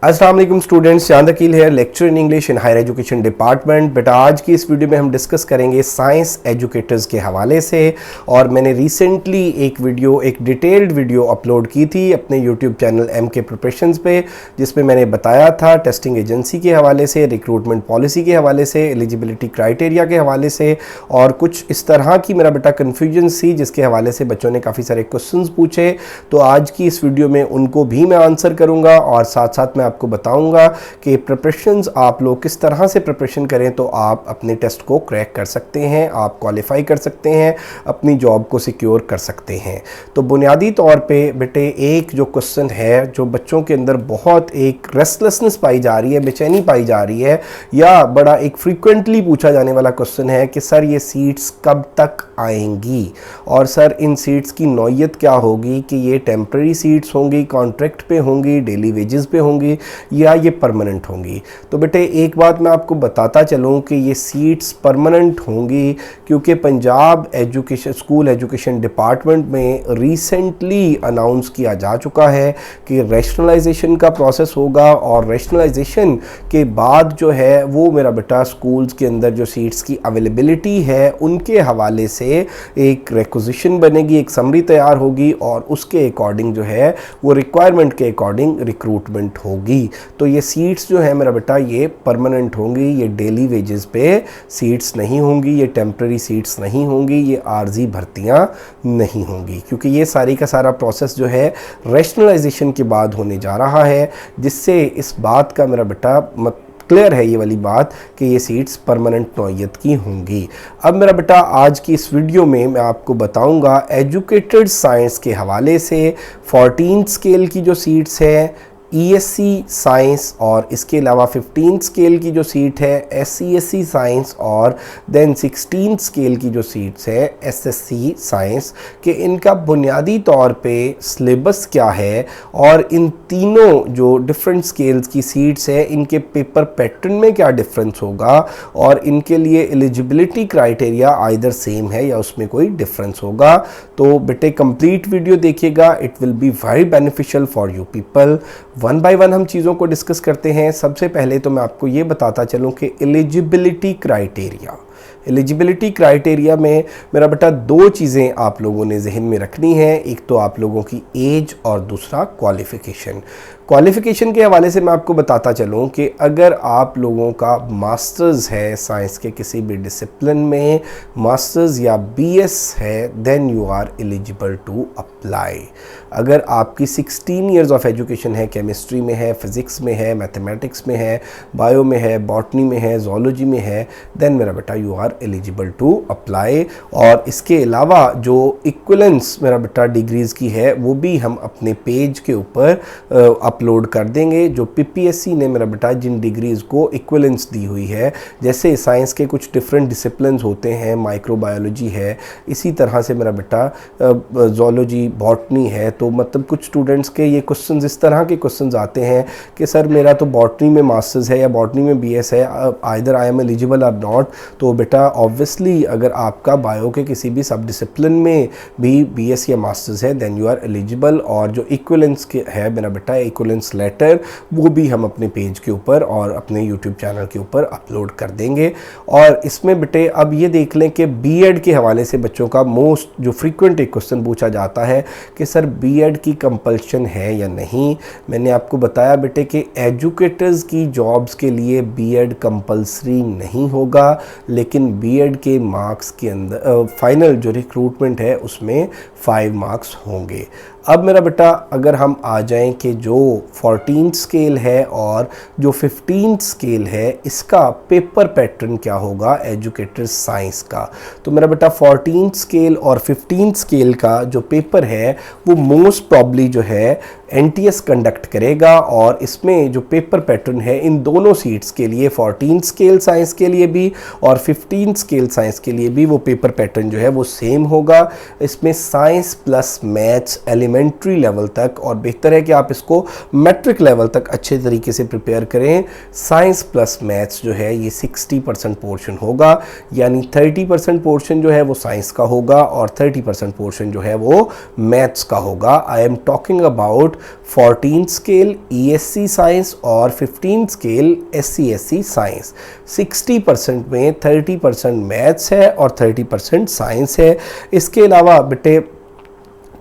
अस्सलाम वालेकुम स्टूडेंट्स, चांद अकील है, lecture in English in higher education department. बेटा आज की इस वीडियो में हम डिस्कस करेंगे साइंस एजुकेटर्स के हवाले से। और मैंने रिसेंटली एक डिटेल्ड वीडियो अपलोड की थी अपने यूट्यूब चैनल MK प्रिपरेशंस पे, जिसमें मैंने बताया था टेस्टिंग एजेंसी के हवाले से, रिक्रूटमेंट पॉलिसी के हवाले से, एलिजिबिलिटी क्राइटेरिया के हवाले से और कुछ इस तरह की मेरा बेटा कन्फ्यूजन थी जिसके हवाले से बच्चों ने काफ़ी सारे क्वेश्चंस पूछे। तो आज की इस वीडियो में उनको भी मैं आंसर करूँगा और साथ साथ मैं आपको बताऊंगा कि प्रिपरेशंस आप लोग किस तरह से प्रिपरेशन करें तो आप अपने टेस्ट को क्रैक कर सकते हैं, आप क्वालिफाई कर सकते हैं, अपनी जॉब को सिक्योर कर सकते हैं। तो बुनियादी तौर पे बेटे एक जो क्वेश्चन है जो बच्चों के अंदर बहुत एक रेस्टलेसनेस पाई जा रही है, बेचैनी पाई जा रही है, या बड़ा एक फ्रीक्वेंटली पूछा जाने वाला क्वेश्चन है कि सर ये सीट्स कब तक आएंगी और सर इन सीट्स की नौयत क्या होगी, कि ये टेम्प्रेरी सीट्स होंगी, कॉन्ट्रैक्ट पे होंगी, डेली वेजेस पे होंगी या ये परमानेंट होंगी। तो बेटे एक बात मैं आपको बताता चलूँ कि ये सीट्स परमानेंट होंगी, क्योंकि पंजाब स्कूल एजुकेशन डिपार्टमेंट में रिसेंटली अनाउंस किया जा चुका है कि रैशनलाइजेशन का प्रोसेस होगा और रैशनलाइजेशन के बाद जो है वो मेरा बेटा स्कूल्स के अंदर जो सीट्स की अवेलेबिलिटी है उनके हवाले से एक रिक्विजिशन बनेगी, एक समरी तैयार होगी और उसके अकॉर्डिंग जो है वो रिक्वायरमेंट के अकॉर्डिंग रिक्रूटमेंट होगी। तो ये सीट्स जो है मेरा बेटा ये परमानेंट होंगी, ये डेली वेजेस पे सीट्स नहीं होंगी, ये टेम्प्रेरी सीट्स नहीं होंगी, ये आर्जी भर्तियां नहीं होंगी, क्योंकि ये सारी का सारा प्रोसेस जो है रैशनलाइजेशन के बाद होने जा रहा है, जिससे इस बात का मेरा बेटा क्लियर है ये वाली बात कि ये सीट्स परमानेंट नौयत की होंगी। अब मेरा बेटा आज की इस वीडियो में मैं आपको बताऊंगा एजुकेटेड साइंस के हवाले से 14 स्केल की जो सीट्स है ESC साइंस और इसके अलावा 15 स्केल की जो सीट है SCSC साइंस और देन 16 स्केल की जो सीट्स है SSC साइंस, कि इनका बुनियादी तौर पे सिलेबस क्या है और इन तीनों जो डिफरेंट स्केल्स की सीट्स है इनके पेपर पैटर्न में क्या डिफरेंस होगा और इनके लिए एलिजिबिलिटी क्राइटेरिया आइदर सेम है या उसमें कोई डिफरेंस होगा। तो बेटे कंप्लीट वीडियो देखिएगा, it will be very beneficial for you people. One by one हम चीज़ों को डिस्कस करते हैं। सबसे पहले तो मैं आपको ये बताता चलूँ कि एलिजिबिलिटी क्राइटेरिया में मेरा बेटा दो चीज़ें आप लोगों ने जहन में रखनी है, एक तो आप लोगों की एज और दूसरा क्वालिफ़िकेशन के हवाले से मैं आपको बताता चलूँ कि अगर आप लोगों का मास्टर्स है साइंस के किसी भी डिसिप्लिन में, मास्टर्स या BS है, then you are eligible to apply. अगर आपकी 16 इयर्स ऑफ एजुकेशन है, केमिस्ट्री में है, फिज़िक्स में है, मैथमेटिक्स में है, बायो में है, बॉटनी में है, जोलॉजी में है, देन मेरा बेटा you are eligible to apply. और इसके अलावा जो इक्विवेलेंस मेरा बेटा डिग्रीज़ की है वो भी हम अपने पेज के ऊपर अपलोड कर देंगे, जो PPSC ने मेरा बेटा जिन डिग्रीज़ को इक्विवेलेंस दी हुई है। जैसे साइंस के कुछ डिफरेंट डिसिप्लिन्स होते हैं, माइक्रोबायोलॉजी है, इसी तरह से मेरा बेटा जोलॉजी, बॉटनी है। तो मतलब कुछ स्टूडेंट्स के ये क्वेश्चंस इस तरह के क्वेश्चंस आते हैं कि सर मेरा तो बॉटनी में मास्टर्स है या बॉटनी में BS है, आइदर आई एम एलिजिबल और नॉट। तो बेटा ऑब्वियसली अगर आपका बायो के किसी भी सब डिसिप्लिन में भी BS या मास्टर्स है देन यू आर एलिजिबल। और जो इक्विवेलेंस के है मेरा बेटा इक्विवेलेंस लेटर वो भी हम अपने पेज के ऊपर और अपने यूट्यूब चैनल के ऊपर अपलोड कर देंगे। और इसमें बेटे अब ये देख लें कि B.Ed के हवाले से बच्चों का मोस्ट जो फ्रीक्वेंट एक क्वेश्चन पूछा जाता है कि सर B.Ed की कंपल्शन है या नहीं। मैंने आपको बताया बेटे कि एजुकेटर्स की जॉब्स के लिए B.Ed कंपल्सरी नहीं होगा, लेकिन B.Ed के मार्क्स के अंदर फाइनल जो रिक्रूटमेंट है उसमें 5 मार्क्स होंगे। अब मेरा बेटा अगर हम आ जाएं कि जो 14 स्केल है और जो 15 स्केल है इसका पेपर पैटर्न क्या होगा एजुकेटर साइंस का, तो मेरा बेटा 14 स्केल और 15 स्केल का जो पेपर है वो मोस्ट प्रॉब्ली जो है NTS कंडक्ट करेगा। और इसमें जो पेपर पैटर्न है इन दोनों सीट्स के लिए 14 स्केल साइंस के लिए भी और 15 स्केल साइंस के लिए भी वो पेपर पैटर्न जो है वो सेम होगा। इसमें science plus maths elementary level तक, और बेहतर है कि आप इसको मैट्रिक लेवल तक अच्छे तरीके से प्रिपेयर करें। साइंस प्लस मैथ्स जो है ये 60% पोर्शन होगा, यानी 30% पोर्शन जो है वो साइंस का होगा और 30% पोर्शन जो है वो मैथ्स का होगा। I am talking about 14th scale ESC science और 15th स्केल SCSE साइंस। 60% में 30% मैथ्स है और 30% साइंस है। इसके अलावा बेटे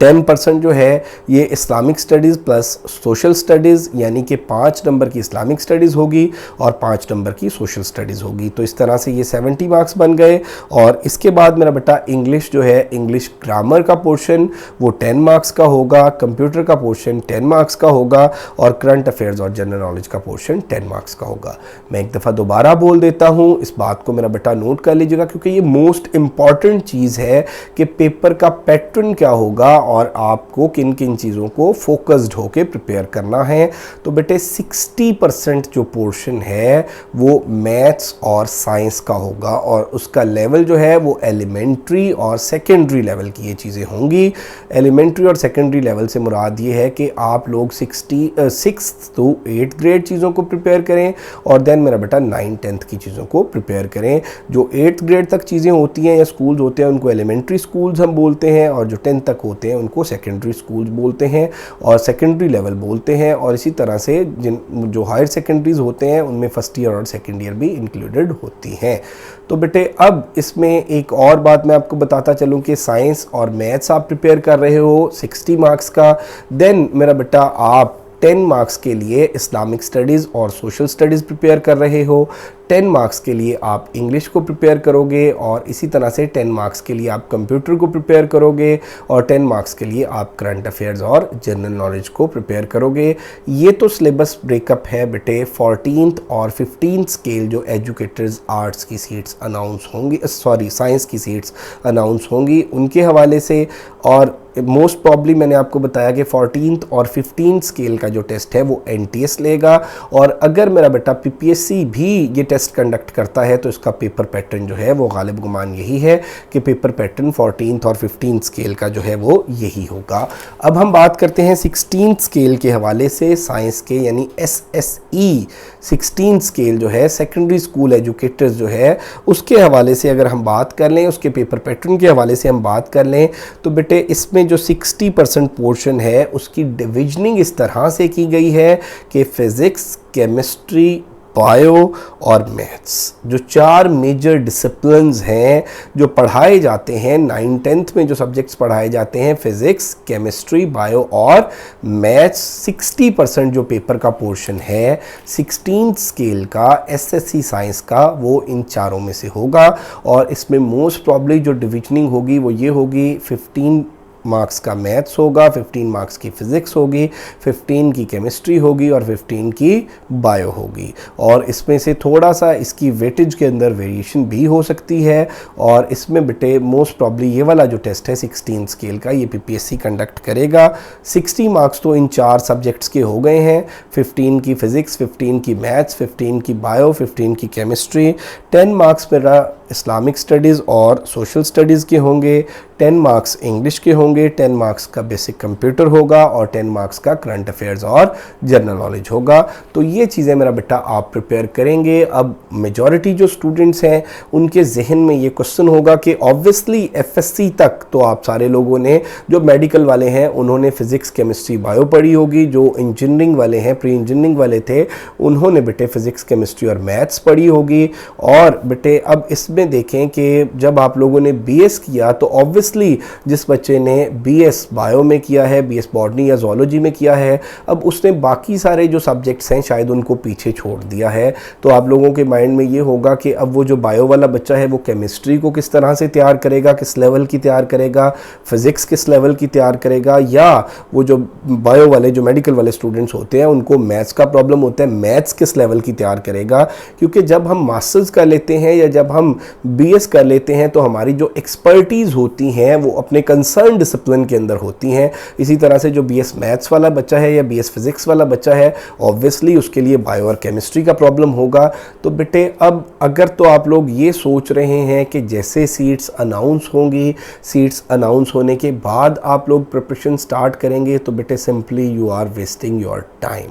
10% जो है ये Islamic studies plus social studies, यानी कि 5 नंबर की इस्लामिक स्टडीज़ होगी और 5 नंबर की सोशल स्टडीज़ होगी। तो इस तरह से ये 70 मार्क्स बन गए। और इसके बाद मेरा बेटा इंग्लिश जो है, इंग्लिश ग्रामर का पोर्शन वो 10 मार्क्स का होगा, कंप्यूटर का पोर्शन 10 मार्क्स का होगा और करंट अफेयर्स और जनरल नॉलेज का पोर्शन 10 मार्क्स का होगा। मैं एक दफ़ा दोबारा बोल देता हूँ, इस बात को मेरा बेटा नोट कर लीजिएगा, क्योंकि ये मोस्ट इम्पॉर्टेंट चीज़ है कि पेपर का पैटर्न क्या होगा और आपको किन किन चीज़ों को फोकस्ड होके प्रिपेयर करना है। तो बेटे 60% जो पोर्शन है वो मैथ्स और साइंस का होगा और उसका लेवल जो है वो एलिमेंट्री और सेकेंडरी लेवल की ये चीज़ें होंगी। एलिमेंट्री और सेकेंडरी लेवल से मुराद ये है कि आप लोग 6th to 8th ग्रेड चीज़ों को प्रिपेयर करें और देन मेरा बेटा 9th 10th की चीज़ों को प्रिपेयर करें। जो 8th ग्रेड तक चीज़ें होती हैं या स्कूल्स होते हैं उनको एलिमेंट्री स्कूल्स हम बोलते हैं और जो 10th तक होते हैं उनको सेकेंडरी स्कूल्स बोलते हैं और सेकेंडरी लेवल बोलते हैं। और इसी तरह से जो हायर सेकेंडरीज होते हैं उनमें फर्स्ट ईयर और सेकेंड ईयर भी इंक्लूडेड होती हैं। तो बेटे अब इसमें एक और बात मैं आपको बताता चलूँ कि साइंस और मैथ्स आप प्रिपेयर कर रहे हो 60 मार्क्स का, देन मेरा बेटा आप 10 मार्क्स के लिए इस्लामिक स्टडीज़ और सोशल स्टडीज़ प्रिपेयर कर रहे हो। 10 मार्क्स के लिए आप इंग्लिश को प्रिपेयर करोगे और इसी तरह से 10 मार्क्स के लिए आप कंप्यूटर को प्रिपेयर करोगे और 10 मार्क्स के लिए आप करंट अफेयर्स और जनरल नॉलेज को प्रिपेयर करोगे। ये तो सिलेबस ब्रेकअप है बेटे 14th और 15th स्केल जो एजुकेटर्स आर्ट्स की सीट्स अनाउंस होंगी, साइंस की सीट्स अनाउंस होंगी उनके हवाले से। और मोस्ट प्रॉब्ली मैंने आपको बताया कि 14th और 15th स्केल का जो टेस्ट है वो NTS लेगा और अगर मेरा बेटा PPSC भी ये टेस्ट कंडक्ट करता है तो इसका पेपर पैटर्न जो है वो गालिब गुमान यही है कि पेपर पैटर्न 14th और 15th स्केल का जो है वो यही होगा। अब हम बात करते हैं 16th स्केल के हवाले से साइंस के, यानी SSE 16th स्केल जो है सेकेंडरी स्कूल एजुकेटर्स जो है उसके हवाले से अगर हम बात कर लें, उसके पेपर पैटर्न के हवाले से हम बात कर लें तो बेटे इसमें जो 60% पोर्शन है उसकी डिविजनिंग इस तरह से की गई है कि फिज़िक्स, केमिस्ट्री, बायो और मैथ्स जो 4 मेजर डिसिप्लिन्स हैं जो पढ़ाए जाते हैं 9th 10th में, जो सब्जेक्ट्स पढ़ाए जाते हैं फिज़िक्स, केमिस्ट्री, बायो और मैथ्स, 60% जो पेपर का पोर्शन है 16th स्केल का SSE साइंस का वो इन चारों में से होगा। और इसमें मोस्ट प्रॉब्ली जो डिविजनिंग होगी वो ये होगी 15 मार्क्स का मैथ्स होगा, 15 मार्क्स की फ़िज़िक्स होगी, 15 की केमिस्ट्री होगी और 15 की बायो होगी। और इसमें से थोड़ा सा इसकी वेटेज के अंदर वेरिएशन भी हो सकती है। और इसमें बेटे मोस्ट प्रॉब्ली ये वाला जो टेस्ट है 16 स्केल का ये PPSC कंडक्ट करेगा। 60 मार्क्स तो इन 4 सब्जेक्ट्स के हो गए हैं, 15 की फ़िज़िक्स, 15 की मैथ्स, 15 की बायो, 15 की केमिस्ट्री। 10 मार्क्स मेरा इस्लामिक स्टडीज़ और सोशल स्टडीज़ के होंगे, 10 मार्क्स इंग्लिश के होंगे, 10 मार्क्स का बेसिक कंप्यूटर होगा और 10 मार्क्स का करंट अफेयर्स और जनरल नॉलेज होगा। तो ये चीज़ें मेरा बेटा आप प्रिपेयर करेंगे। अब मेजॉरिटी जो स्टूडेंट्स हैं उनके जहन में ये क्वेश्चन होगा कि ऑब्वियसली FSC तक तो आप सारे लोगों ने, जो मेडिकल वाले हैं उन्होंने फ़िज़िक्स, केमिस्ट्री, बायो पढ़ी होगी, जो इंजीनियरिंग वाले हैं, प्री इंजीनियरिंग वाले थे उन्होंने बेटे फ़िज़िक्स, केमिस्ट्री और मैथ्स पढ़ी होगी। और बेटे अब इसमें देखें कि जब आप लोगों ने BS किया तो ऑब्वियसली जिस बच्चे ने BS बायो में किया है, BS बॉटनी या ज़ूलॉजी में किया है, अब उसने बाकी सारे जो सब्जेक्ट्स हैं शायद उनको पीछे छोड़ दिया है। तो आप लोगों के माइंड में ये होगा कि अब वो जो बायो वाला बच्चा है वो केमिस्ट्री को किस तरह से तैयार करेगा, किस लेवल की तैयार करेगा, फिज़िक्स किस लेवल की तैयार करेगा, या वो जो बायो वाले जो मेडिकल वाले स्टूडेंट्स होते हैं उनको मैथ्स का प्रॉब्लम होता है, मैथ्स किस लेवल की तैयार करेगा। क्योंकि जब हम मास्टर्स कर लेते हैं या जब हम BS कर लेते हैं तो हमारी जो एक्सपर्टीज़ होती हैं वो अपने कंसर्न डिसिप्लिन के अंदर होती हैं। इसी तरह से जो BS मैथ्स वाला बच्चा है या BS फिज़िक्स वाला बच्चा है ऑब्वियसली उसके लिए बायो और केमिस्ट्री का प्रॉब्लम होगा। तो बेटे अब अगर तो आप लोग ये सोच रहे हैं कि जैसे सीट्स अनाउंस होंगी, सीट्स अनाउंस होने के बाद आप लोग प्रिपरेशन स्टार्ट करेंगे, तो बेटे simply you are wasting your time.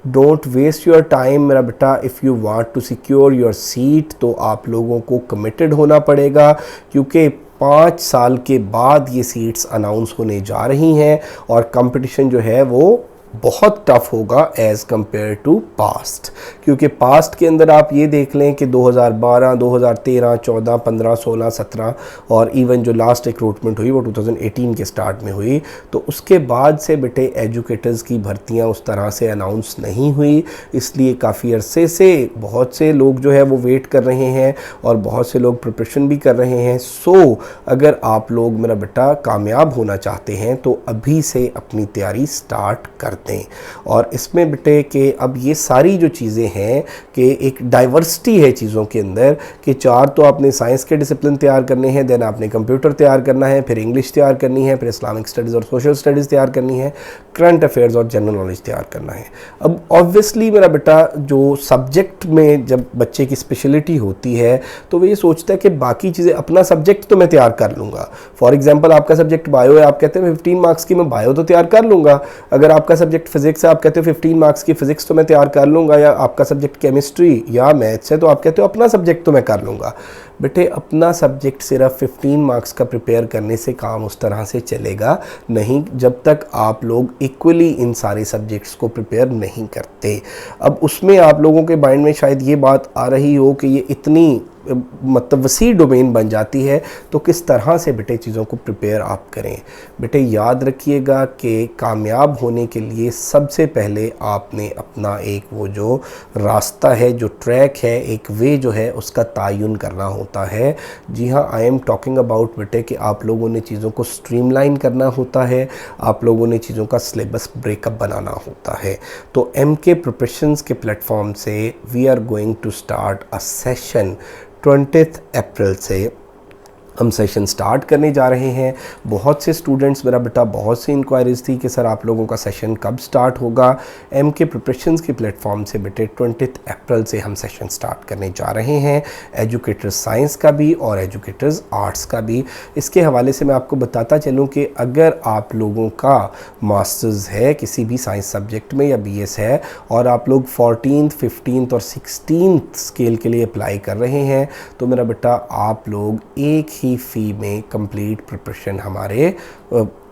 Don't waste your time मेरा बेटा। If you want to secure your seat तो आप लोगों को कमिटेड होना पड़ेगा, क्योंकि 5 साल के बाद ये सीट्स अनाउंस होने जा रही हैं और कंपटीशन जो है वो बहुत टफ होगा एज़ कंपेयर टू पास्ट, क्योंकि पास्ट के अंदर आप ये देख लें कि 2012, 2013, 14, 15, 16, 17 और इवन जो लास्ट रिक्रूटमेंट हुई वो 2018 के स्टार्ट में हुई, तो उसके बाद से बेटे एजुकेटर्स की भर्तियां उस तरह से अनाउंस नहीं हुई, इसलिए काफ़ी अरसे से बहुत से लोग जो है वो वेट कर रहे हैं और बहुत से लोग प्रिपरेशन भी कर रहे हैं। सो अगर आप लोग मेरा बेटा कामयाब होना चाहते हैं तो अभी से अपनी तैयारी स्टार्ट कर दें। और इसमें बेटे कि अब ये सारी जो चीज़ें हैं कि एक डाइवर्सिटी है चीज़ों के अंदर कि 4 तो आपने साइंस के डिसिप्लिन तैयार करने हैं, देन आपने कंप्यूटर तैयार करना है, फिर इंग्लिश तैयार करनी है, फिर इस्लामिक स्टडीज़ और सोशल स्टडीज़ तैयार करनी है, करंट अफेयर्स और जनरल नॉलेज तैयार करना है। अब ऑब्वियसली मेरा बेटा जो सब्जेक्ट में जब बच्चे की स्पेशलिटी होती है तो वो ये सोचता है कि बाकी चीज़ें, अपना सब्जेक्ट तो मैं तैयार कर लूँगा। फॉर एग्जाम्पल आपका सब्जेक्ट बायो है, आप कहते हैं 15 मार्क्स की मैं बायो तो तैयार कर लूँगा। अगर आपका सब्जेक्ट फिजिक्स है, आप कहते हो 15 मार्क्स की फिजिक्स तो मैं तैयार कर लूँगा। या आपका सब्जेक्ट केमिस्ट्री या मैथ्स है तो आप कहते हो अपना सब्जेक्ट तो मैं कर लूँगा। बेटे अपना सब्जेक्ट सिर्फ 15 मार्क्स का प्रिपेयर करने से काम उस तरह से चलेगा नहीं जब तक आप लोग इक्वली इन सारे सब्जेक्ट्स को प्रिपेयर नहीं करते। अब उसमें आप लोगों के माइंड में शायद ये बात आ रही हो कि ये इतनी मतलब वसी डोमेन बन जाती है तो किस तरह से बेटे चीज़ों को प्रिपेयर आप करें। बेटे याद रखिएगा कि कामयाब होने के लिए सबसे पहले आपने अपना एक वो जो रास्ता है, जो ट्रैक है, एक वे जो है उसका तायुन करना होता है। जी हाँ, आई एम टॉकिंग अबाउट बेटे कि आप लोगों ने चीज़ों को स्ट्रीमलाइन करना होता है, आप लोगों ने चीज़ों का सिलेबस ब्रेकअप बनाना होता है। तो MK प्रिपरेशंस के प्लेटफॉर्म से we are going to start a session 20 April से हम सेशन स्टार्ट करने जा रहे हैं। बहुत से स्टूडेंट्स मेरा बेटा बहुत सी इंक्वायरीज़ थी कि सर आप लोगों का सेशन कब स्टार्ट होगा। MK प्रिपरेशंस के प्लेटफॉर्म से बेटे 20 अप्रैल से हम सेशन स्टार्ट करने जा रहे हैं, एजुकेटर्स साइंस का भी और एजुकेटर्स आर्ट्स का भी। इसके हवाले से मैं आपको बताता चलूँ कि अगर आप लोगों का मास्टर्स है किसी भी साइंस सब्जेक्ट में या BS है और आप लोग 14th, 15th और 16th स्केल के लिए अप्लाई कर रहे हैं तो मेरा बेटा आप लोग एक ही फी में कंप्लीट प्रिपरेशन हमारे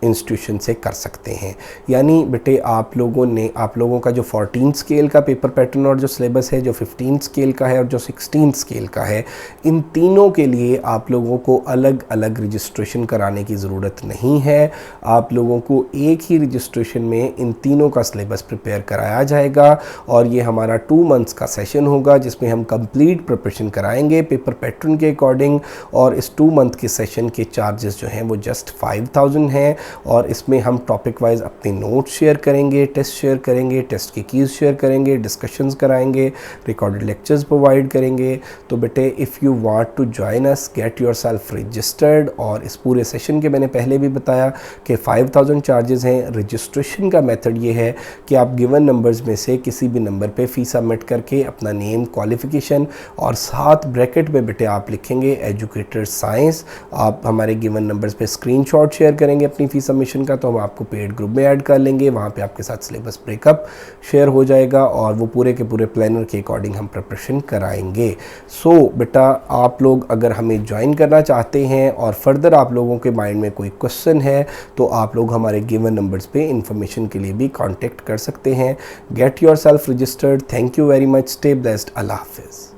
इंस्टीट्यूशन से कर सकते हैं। यानी बेटे आप लोगों का जो 14 स्केल का पेपर पैटर्न और जो सिलेबस है, जो 15 स्केल का है और जो 16 स्केल का है, इन तीनों के लिए आप लोगों को अलग अलग रजिस्ट्रेशन कराने की ज़रूरत नहीं है। आप लोगों को एक ही रजिस्ट्रेशन में इन तीनों का सिलेबस प्रिपेयर कराया जाएगा और ये हमारा 2 मंथ्स का सेशन होगा जिसमें हम कंप्लीट प्रिपरेशन कराएंगे पेपर पैटर्न के अकॉर्डिंग। और इस 2 मंथ के सेशन के चार्जेस जो हैं वो जस्ट 5000 हैं और इसमें हम टॉपिक वाइज अपने नोट्स शेयर करेंगे, टेस्ट शेयर करेंगे, टेस्ट की कीज़ शेयर करेंगे, डिस्कशंस कराएंगे, रिकॉर्डेड लेक्चर्स प्रोवाइड करेंगे। तो बेटे if you want to join us, get yourself registered. और इस पूरे सेशन के मैंने पहले भी बताया कि 5000 चार्जेस हैं। रजिस्ट्रेशन का मेथड ये है कि आप गिवन नंबर्स में से किसी भी नंबर पे फ़ी सबमिट करके अपना नेम, क्वालिफ़िकेशन और साथ ब्रैकेट में बेटे आप लिखेंगे एजुकेटर साइंस। आप हमारे गिवन नंबर्स पे स्क्रीनशॉट शेयर करेंगे अपनी फ़ी सबमिशन का तो हम आपको पेड ग्रुप में ऐड कर लेंगे। वहाँ पे आपके साथ सिलेबस ब्रेकअप शेयर हो जाएगा और वो पूरे के पूरे प्लानर के अकॉर्डिंग हम प्रिपरेशन कराएंगे। सो बेटा आप लोग अगर हमें ज्वाइन करना चाहते हैं और फर्दर आप लोगों के माइंड में कोई क्वेश्चन है तो आप लोग हमारे गिवन नंबर्स पे इंफॉर्मेशन के लिए भी कांटेक्ट कर सकते हैं। Get yourself registered. Thank you very much. Stay blessed. अल्लाह हाफिज़।